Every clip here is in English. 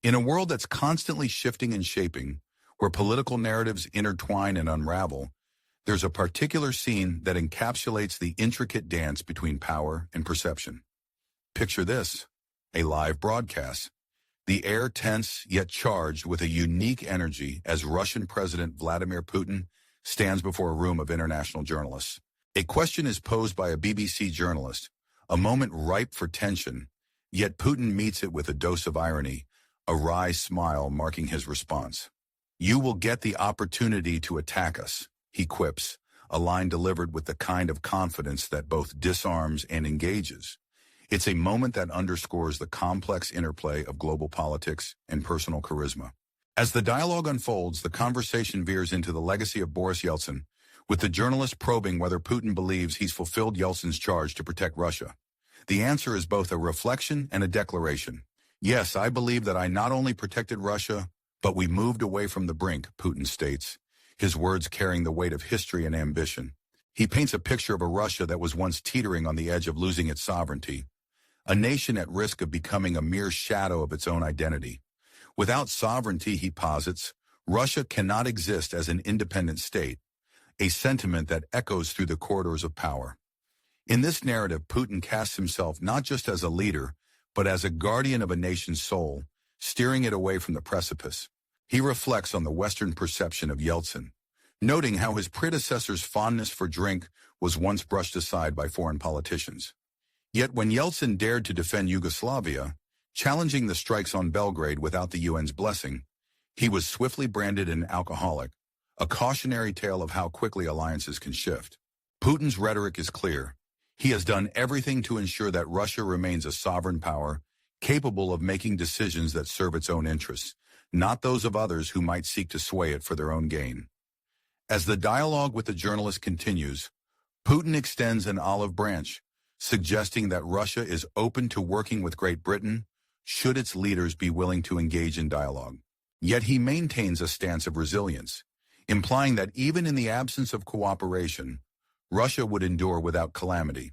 In a world that's constantly shifting and shaping, where political narratives intertwine and unravel, there's a particular scene that encapsulates the intricate dance between power and perception. Picture this, a live broadcast. The air tense yet charged with a unique energy as Russian President Vladimir Putin stands before a room of international journalists. A question is posed by a BBC journalist, a moment ripe for tension, yet Putin meets it with a dose of irony, a wry smile marking his response. "You will get the opportunity to attack us," he quips, a line delivered with the kind of confidence that both disarms and engages. It's a moment that underscores the complex interplay of global politics and personal charisma. As the dialogue unfolds, the conversation veers into the legacy of Boris Yeltsin, with the journalist probing whether Putin believes he's fulfilled Yeltsin's charge to protect Russia. The answer is both a reflection and a declaration. "Yes, I believe that I not only protected Russia, but we moved away from the brink," Putin states, his words carrying the weight of history and ambition. He paints a picture of a Russia that was once teetering on the edge of losing its sovereignty, a nation at risk of becoming a mere shadow of its own identity. Without sovereignty, he posits, Russia cannot exist as an independent state, a sentiment that echoes through the corridors of power. In this narrative, Putin casts himself not just as a leader, but as a guardian of a nation's soul, steering it away from the precipice. He reflects on the Western perception of Yeltsin, noting how his predecessor's fondness for drink was once brushed aside by foreign politicians. Yet when Yeltsin dared to defend Yugoslavia, challenging the strikes on Belgrade without the UN's blessing, he was swiftly branded an alcoholic, a cautionary tale of how quickly alliances can shift. Putin's rhetoric is clear. He has done everything to ensure that Russia remains a sovereign power, capable of making decisions that serve its own interests, not those of others who might seek to sway it for their own gain. As the dialogue with the journalist continues, Putin extends an olive branch, suggesting that Russia is open to working with Great Britain should its leaders be willing to engage in dialogue. Yet he maintains a stance of resilience, implying that even in the absence of cooperation, Russia would endure without calamity.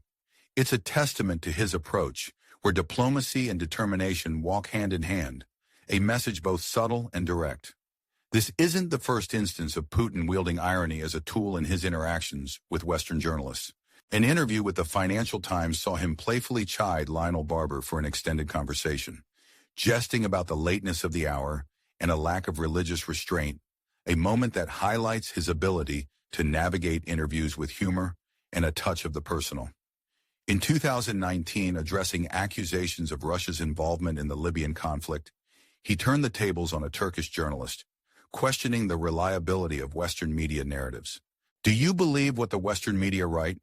It's a testament to his approach, where diplomacy and determination walk hand in hand, a message both subtle and direct. This isn't the first instance of Putin wielding irony as a tool in his interactions with Western journalists. An interview with the Financial Times saw him playfully chide Lionel Barber for an extended conversation, jesting about the lateness of the hour and a lack of religious restraint, a moment that highlights his ability to navigate interviews with humor and a touch of the personal. In 2019, addressing accusations of Russia's involvement in the Libyan conflict, he turned the tables on a Turkish journalist, questioning the reliability of Western media narratives. "Do you believe what the Western media write?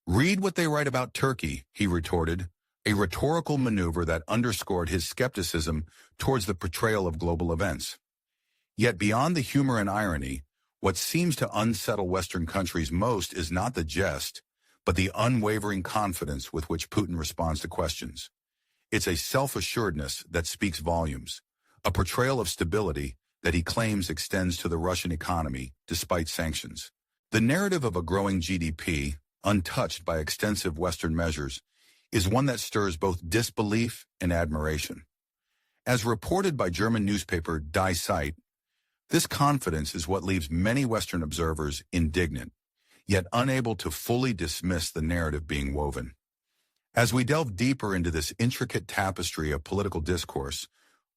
Read what they write about Turkey," he retorted, a rhetorical maneuver that underscored his skepticism towards the portrayal of global events. Yet beyond the humor and irony, what seems to unsettle Western countries most is not the jest, but the unwavering confidence with which Putin responds to questions. It's a self-assuredness that speaks volumes, a portrayal of stability that he claims extends to the Russian economy despite sanctions. The narrative of a growing GDP, untouched by extensive Western measures, is one that stirs both disbelief and admiration. As reported by German newspaper Die Zeit, this confidence is what leaves many Western observers indignant, yet unable to fully dismiss the narrative being woven. As we delve deeper into this intricate tapestry of political discourse,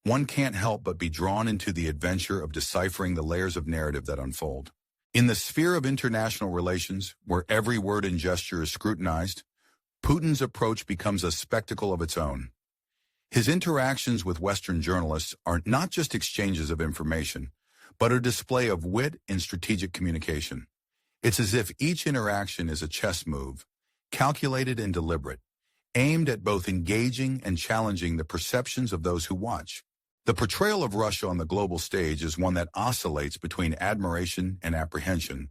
one can't help but be drawn into the adventure of deciphering the layers of narrative that unfold. In the sphere of international relations, where every word and gesture is scrutinized, Putin's approach becomes a spectacle of its own. His interactions with Western journalists are not just exchanges of information, but a display of wit and strategic communication. It's as if each interaction is a chess move, calculated and deliberate, aimed at both engaging and challenging the perceptions of those who watch. The portrayal of Russia on the global stage is one that oscillates between admiration and apprehension,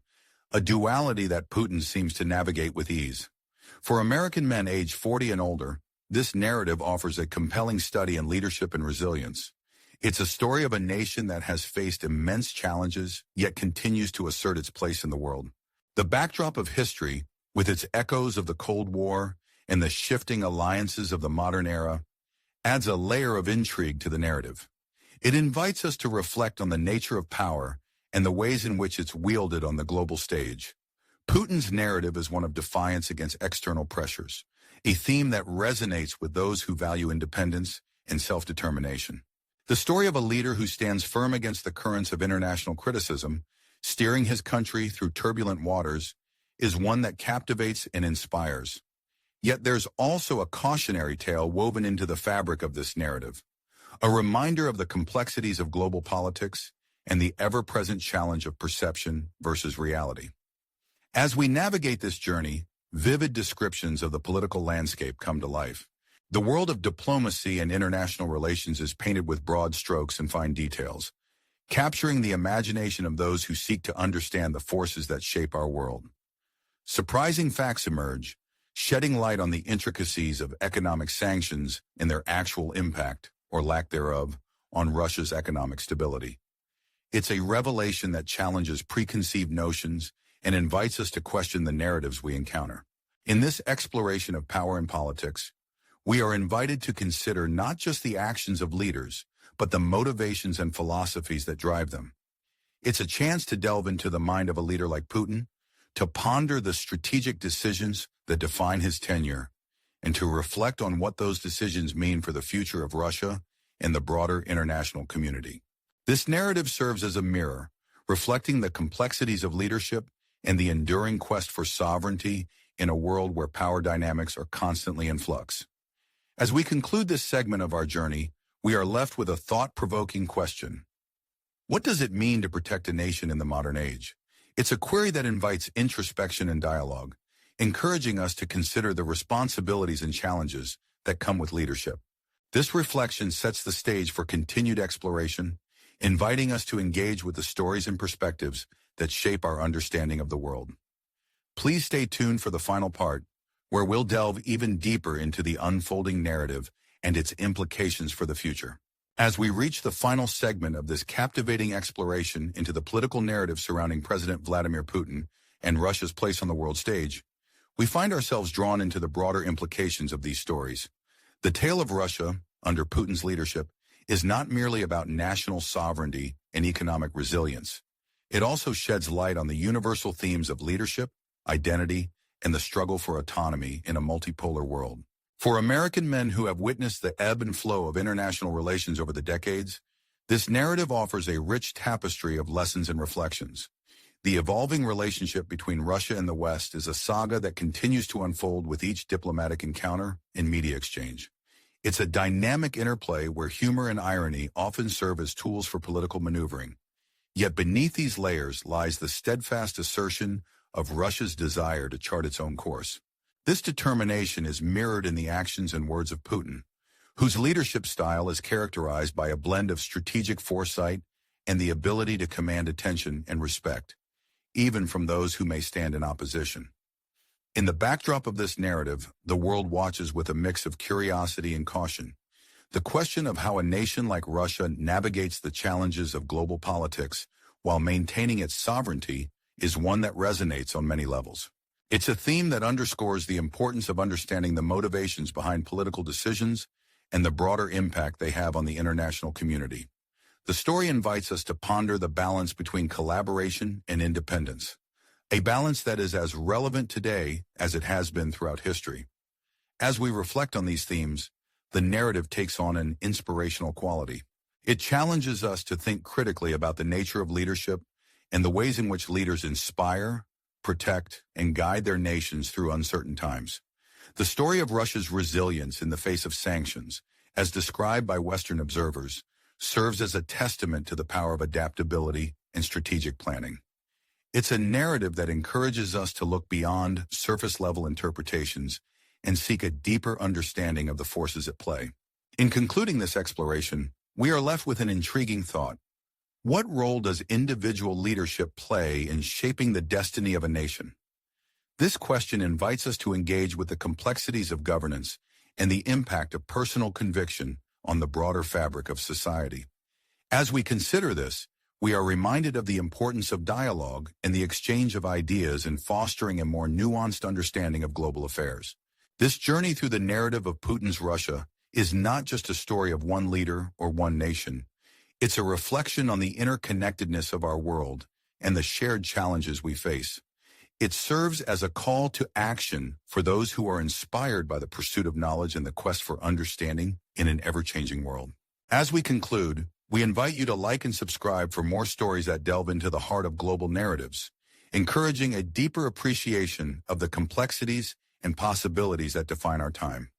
a duality that Putin seems to navigate with ease. For American men aged 40 and older, this narrative offers a compelling study in leadership and resilience. It's a story of a nation that has faced immense challenges, yet continues to assert its place in the world. The backdrop of history, with its echoes of the Cold War and the shifting alliances of the modern era, adds a layer of intrigue to the narrative. It invites us to reflect on the nature of power and the ways in which it's wielded on the global stage. Putin's narrative is one of defiance against external pressures, a theme that resonates with those who value independence and self-determination. The story of a leader who stands firm against the currents of international criticism, steering his country through turbulent waters, is one that captivates and inspires. Yet there's also a cautionary tale woven into the fabric of this narrative, a reminder of the complexities of global politics and the ever-present challenge of perception versus reality. As we navigate this journey, vivid descriptions of the political landscape come to life. The world of diplomacy and international relations is painted with broad strokes and fine details, capturing the imagination of those who seek to understand the forces that shape our world. Surprising facts emerge, shedding light on the intricacies of economic sanctions and their actual impact, or lack thereof, on Russia's economic stability. It's a revelation that challenges preconceived notions and invites us to question the narratives we encounter. In this exploration of power and politics, we are invited to consider not just the actions of leaders, but the motivations and philosophies that drive them. It's a chance to delve into the mind of a leader like Putin, to ponder the strategic decisions that define his tenure, and to reflect on what those decisions mean for the future of Russia and the broader international community. This narrative serves as a mirror, reflecting the complexities of leadership and the enduring quest for sovereignty in a world where power dynamics are constantly in flux. As we conclude this segment of our journey, we are left with a thought-provoking question. What does it mean to protect a nation in the modern age? It's a query that invites introspection and dialogue, encouraging us to consider the responsibilities and challenges that come with leadership. This reflection sets the stage for continued exploration, inviting us to engage with the stories and perspectives that shape our understanding of the world. Please stay tuned for the final part, where we'll delve even deeper into the unfolding narrative and its implications for the future. As we reach the final segment of this captivating exploration into the political narrative surrounding President Vladimir Putin and Russia's place on the world stage, we find ourselves drawn into the broader implications of these stories. The tale of Russia, under Putin's leadership, is not merely about national sovereignty and economic resilience. It also sheds light on the universal themes of leadership, identity, and the struggle for autonomy in a multipolar world. For American men who have witnessed the ebb and flow of international relations over the decades, this narrative offers a rich tapestry of lessons and reflections. The evolving relationship between Russia and the West is a saga that continues to unfold with each diplomatic encounter and media exchange. It's a dynamic interplay where humor and irony often serve as tools for political maneuvering. Yet beneath these layers lies the steadfast assertion of Russia's desire to chart its own course. This determination is mirrored in the actions and words of Putin, whose leadership style is characterized by a blend of strategic foresight and the ability to command attention and respect, even from those who may stand in opposition. In the backdrop of this narrative, the world watches with a mix of curiosity and caution. The question of how a nation like Russia navigates the challenges of global politics while maintaining its sovereignty is one that resonates on many levels. It's a theme that underscores the importance of understanding the motivations behind political decisions and the broader impact they have on the international community. The story invites us to ponder the balance between collaboration and independence, a balance that is as relevant today as it has been throughout history. As we reflect on these themes, the narrative takes on an inspirational quality. It challenges us to think critically about the nature of leadership and the ways in which leaders inspire, protect, and guide their nations through uncertain times. The story of Russia's resilience in the face of sanctions, as described by Western observers, serves as a testament to the power of adaptability and strategic planning. It's a narrative that encourages us to look beyond surface-level interpretations and seek a deeper understanding of the forces at play. In concluding this exploration, we are left with an intriguing thought. What role does individual leadership play in shaping the destiny of a nation? This question invites us to engage with the complexities of governance and the impact of personal conviction on the broader fabric of society. As we consider this, we are reminded of the importance of dialogue and the exchange of ideas in fostering a more nuanced understanding of global affairs. This journey through the narrative of Putin's Russia is not just a story of one leader or one nation. It's a reflection on the interconnectedness of our world and the shared challenges we face. It serves as a call to action for those who are inspired by the pursuit of knowledge and the quest for understanding in an ever-changing world. As we conclude, we invite you to like and subscribe for more stories that delve into the heart of global narratives, encouraging a deeper appreciation of the complexities and possibilities that define our time.